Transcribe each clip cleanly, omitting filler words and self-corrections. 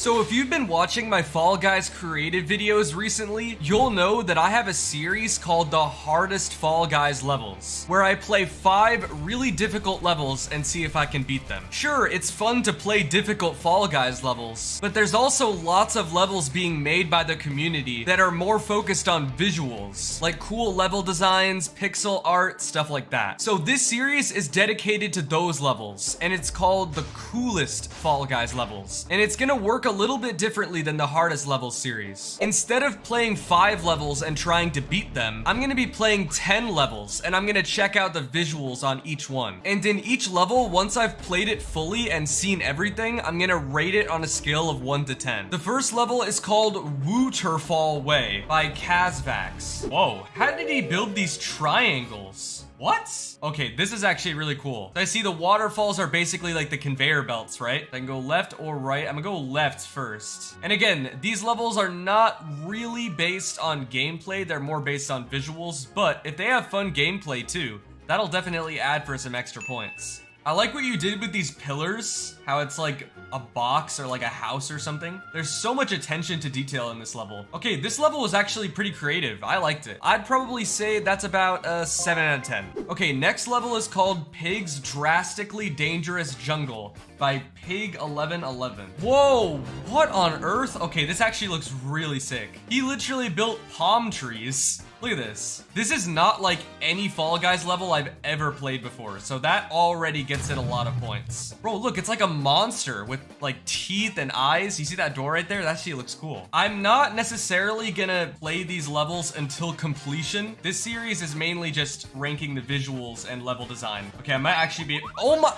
So if you've been watching my Fall Guys creative videos recently, you'll know that I have a series called the Hardest Fall Guys Levels, where I play 5 really difficult levels and see if I can beat them. Sure, it's fun to play difficult Fall Guys levels, but there's also lots of levels being made by the community that are more focused on visuals, like cool level designs, pixel art, stuff like that. So this series is dedicated to those levels, and it's called the Coolest Fall Guys Levels, and it's gonna work a little bit differently than the Hardest Levels series. Instead of playing 5 levels and trying to beat them, I'm gonna be playing 10 levels, and I'm gonna check out the visuals on each one. And in each level, once I've played it fully and seen everything, I'm gonna rate it on a scale of 1 to 10. The first level is called Waterfall Way by Kazvax. Whoa, how did he build these triangles? What? Okay, this is actually really cool. I see the waterfalls are basically like the conveyor belts, right? I can go left or right. I'm gonna go left first. And again, these levels are not really based on gameplay. They're more based on visuals, but if they have fun gameplay too, that'll definitely add for some extra points. I like what you did with these pillars, how it's like a box or like a house or something. There's so much attention to detail in this level. Okay, this level was actually pretty creative. I liked it. I'd probably say that's about a 7 out of 10. Okay, next level is called Pig's Drastically Dangerous Jungle by Pig1111. Whoa, what on earth? Okay, this actually looks really sick. He literally built palm trees. Look at this. This is not like any Fall Guys level I've ever played before, so that already gets it a lot of points. Bro, look, it's like a monster with like teeth and eyes. You see that door right there? That actually looks cool. I'm not necessarily gonna play these levels until completion. This series is mainly just ranking the visuals and level design. Okay, I might actually be, oh my,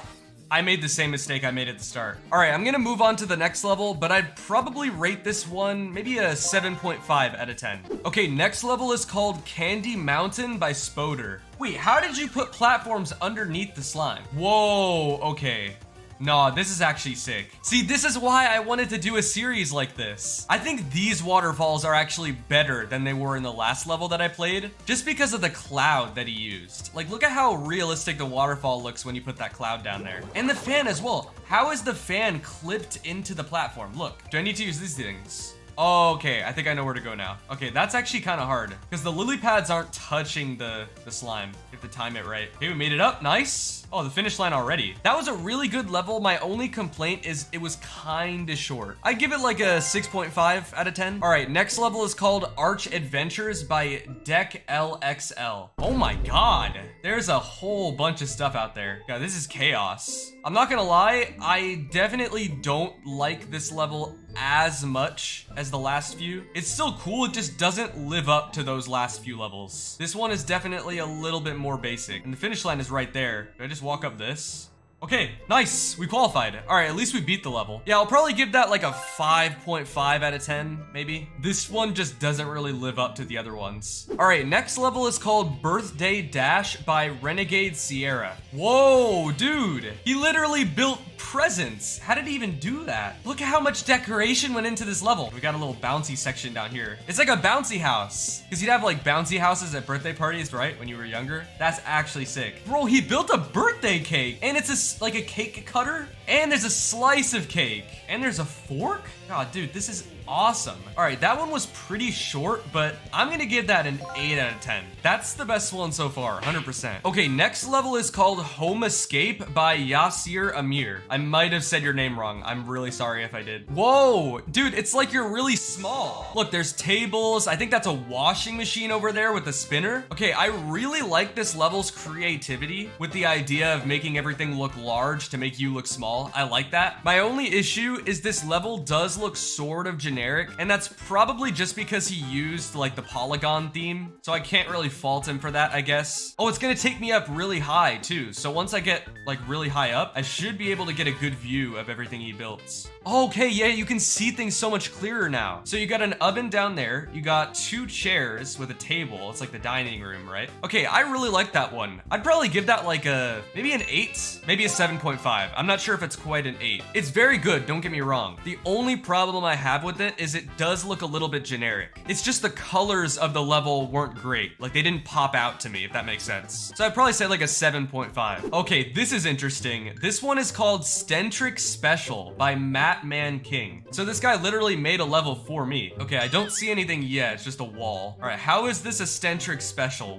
I made the same mistake I made at the start. All right, I'm gonna move on to the next level, but I'd probably rate this one maybe a 7.5 out of 10. Okay, next level is called Candy Mountain by Spoder. Wait, how did you put platforms underneath the slime? Whoa, okay. Nah, this is actually sick. See, this is why I wanted to do a series like this. I think these waterfalls are actually better than they were in the last level that I played, just because of the cloud that he used. Like, look at how realistic the waterfall looks when you put that cloud down there. And the fan as well. How is the fan clipped into the platform? Look, do I need to use these things? Oh, okay, I think I know where to go now. Okay, that's actually kind of hard because the lily pads aren't touching the slime. You have to time it right. Okay, we made it up. Nice. Oh, the finish line already. That was a really good level. My only complaint is it was kind of short. I give it like a 6.5 out of 10. All right, next level is called Arch Adventures by Deck LXL. Oh my God. There's a whole bunch of stuff out there. Yeah, this is chaos. I'm not gonna lie, I definitely don't like this level as much as the last few. It's still cool, it just doesn't live up to those last few levels. This one is definitely a little bit more basic, and the finish line is right there. Do I just walk up this? Okay, nice, we qualified. All right, at least we beat the level. Yeah, I'll probably give that like a 5.5 out of 10, maybe. This one just doesn't really live up to the other ones. All right, next level is called Birthday Dash by Renegade Sierra. Whoa, dude, he literally built presents. How did he even do that? Look at how much decoration went into this level. We got a little bouncy section down here. It's like a bouncy house, because you'd have like bouncy houses at birthday parties, right, when you were younger. That's actually sick. Bro, he built a birthday cake, and it's like a cake cutter, and there's a slice of cake, and there's a fork. God, dude, this is awesome. All right, that one was pretty short, but I'm gonna give that an 8 out of 10. That's the best one so far, 100%. Okay, next level is called Home Escape by Yasir Amir. I might have said your name wrong. I'm really sorry if I did. Whoa, dude, it's like you're really small. Look, there's tables. I think that's a washing machine over there with a spinner. Okay, I really like this level's creativity with the idea of making everything look large to make you look small. I like that. My only issue is this level does look sort of generic, and that's probably just because he used like the polygon theme, so I can't really fault him for that, I guess. Oh, it's gonna take me up really high too, so once I get like really high up, I should be able to get a good view of everything he built. Okay, yeah, you can see things so much clearer now. So you got an oven down there, you got 2 chairs with a table. It's like the dining room, right? Okay, I really like that one. I'd probably give that like a, maybe an 8, maybe a 7.5. I'm not sure if it's quite an 8. It's very good, don't get me wrong. The only problem I have with it it is it does look a little bit generic. It's just the colors of the level weren't great. Like, they didn't pop out to me, if that makes sense. So I'd probably say like a 7.5. Okay, this is interesting. This one is called Stentric Special by Matt Man King. So this guy literally made a level for me. Okay, I don't see anything yet. It's just a wall. All right, how is this a Stentric Special?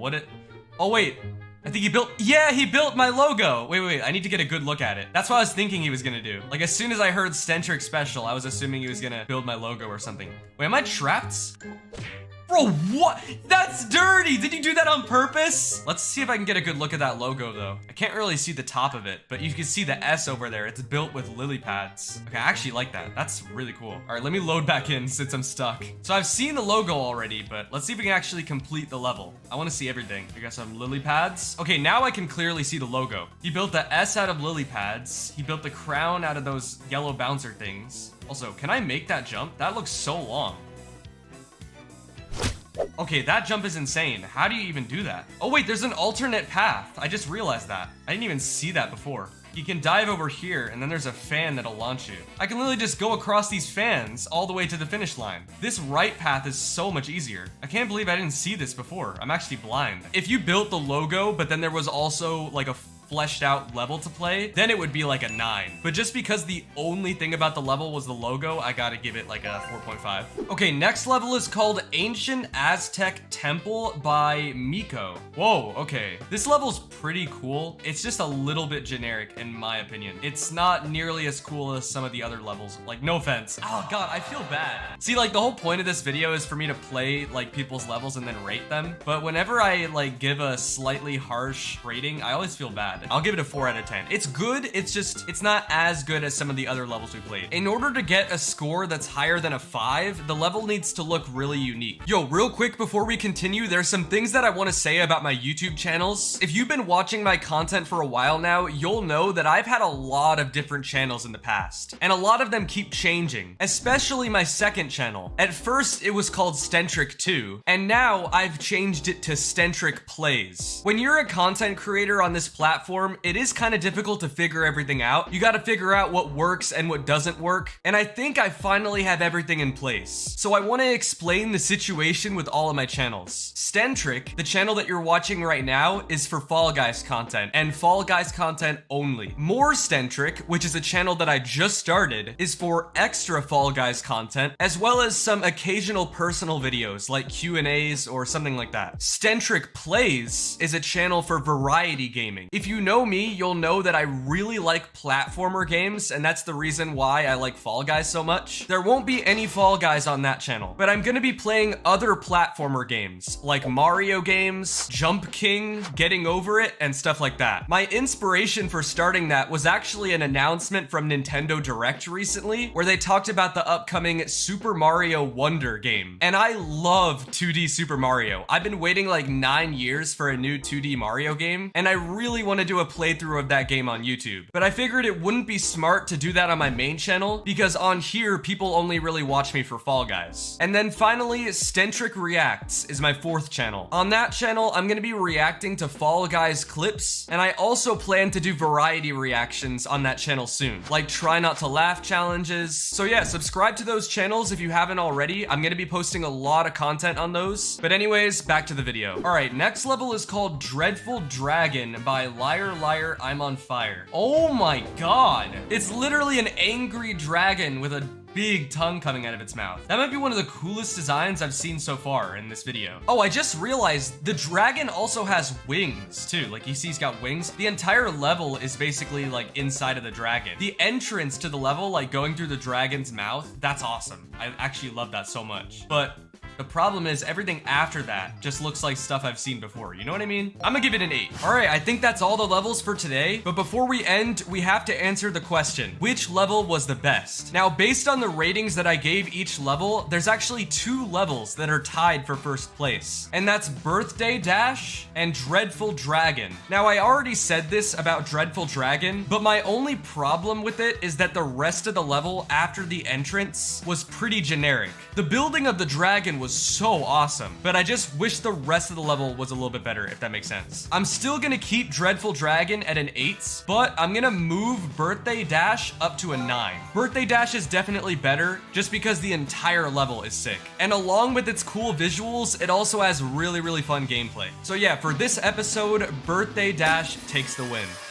Oh wait, I think he built my logo. Wait, I need to get a good look at it. That's what I was thinking he was gonna do. Like, as soon as I heard Stentric Special, I was assuming he was gonna build my logo or something. Wait, am I trapped? Bro, what? That's dirty. Did you do that on purpose? Let's see if I can get a good look at that logo though. I can't really see the top of it, but you can see the S over there. It's built with lily pads. Okay, I actually like that. That's really cool. All right, let me load back in since I'm stuck. So I've seen the logo already, but let's see if we can actually complete the level. I want to see everything. We got some lily pads. Okay, now I can clearly see the logo. He built the S out of lily pads. He built the crown out of those yellow bouncer things. Also, can I make that jump? That looks so long. Okay, that jump is insane. How do you even do that? Oh wait, there's an alternate path. I just realized that. I didn't even see that before. You can dive over here, and then there's a fan that'll launch you. I can literally just go across these fans all the way to the finish line. This right path is so much easier. I can't believe I didn't see this before. I'm actually blind. If you built the logo, but then there was also like a fleshed out level to play, then it would be like a 9. But just because the only thing about the level was the logo, I gotta give it like a 4.5. Okay, next level is called Ancient Aztec Temple by Miko. Whoa, okay. This level's pretty cool. It's just a little bit generic in my opinion. It's not nearly as cool as some of the other levels. Like, no offense. Oh God, I feel bad. See, like the whole point of this video is for me to play like people's levels and then rate them. But whenever I like give a slightly harsh rating, I always feel bad. I'll give it a 4 out of 10. It's good, it's not as good as some of the other levels we played. In order to get a score that's higher than a 5, the level needs to look really unique. Yo, real quick before we continue, there's some things that I want to say about my YouTube channels. If you've been watching my content for a while now, you'll know that I've had a lot of different channels in the past, and a lot of them keep changing, especially my second channel. At first, it was called Stentric 2, and now I've changed it to Stentric Plays. When you're a content creator on this platform, it is kind of difficult to figure everything out. You got to figure out what works and what doesn't work, and I think I finally have everything in place. So I want to explain the situation with all of my channels. Stentric, the channel that you're watching right now, is for Fall Guys content, and Fall Guys content only. More Stentric, which is a channel that I just started, is for extra Fall Guys content, as well as some occasional personal videos like Q&As or something like that. Stentric Plays is a channel for variety gaming. If you know me, you'll know that I really like platformer games, and that's the reason why I like Fall Guys so much. There won't be any Fall Guys on that channel, but I'm gonna be playing other platformer games, like Mario games, Jump King, Getting Over It, and stuff like that. My inspiration for starting that was actually an announcement from Nintendo Direct recently, where they talked about the upcoming Super Mario Wonder game. And I love 2D Super Mario. I've been waiting like 9 years for a new 2D Mario game, and I really want to do a playthrough of that game on YouTube. But I figured it wouldn't be smart to do that on my main channel, because on here, people only really watch me for Fall Guys. And then finally, Stentric Reacts is my 4th channel. On that channel, I'm gonna be reacting to Fall Guys clips, and I also plan to do variety reactions on that channel soon, like try not to laugh challenges. So yeah, subscribe to those channels if you haven't already. I'm gonna be posting a lot of content on those. But anyways, back to the video. All right, next level is called Dreadful Dragon by Liar Liar I'm on Fire. Oh my God. It's literally an angry dragon with a big tongue coming out of its mouth. That might be one of the coolest designs I've seen so far in this video. Oh, I just realized the dragon also has wings too. Like, you see he's got wings. The entire level is basically like inside of the dragon. The entrance to the level, like going through the dragon's mouth, that's awesome. I actually love that so much. But the problem is everything after that just looks like stuff I've seen before. You know what I mean? I'm gonna give it an 8. All right, I think that's all the levels for today. But before we end, we have to answer the question, which level was the best? Now, based on the ratings that I gave each level, there's actually 2 levels that are tied for first place. And that's Birthday Dash and Dreadful Dragon. Now, I already said this about Dreadful Dragon, but my only problem with it is that the rest of the level after the entrance was pretty generic. The building of the dragon was was so awesome, but I just wish the rest of the level was a little bit better, if that makes sense. I'm still gonna keep Dreadful Dragon at an 8, but I'm gonna move Birthday Dash up to a 9. Birthday Dash is definitely better just because the entire level is sick. And along with its cool visuals, it also has really fun gameplay. So yeah, for this episode, Birthday Dash takes the win.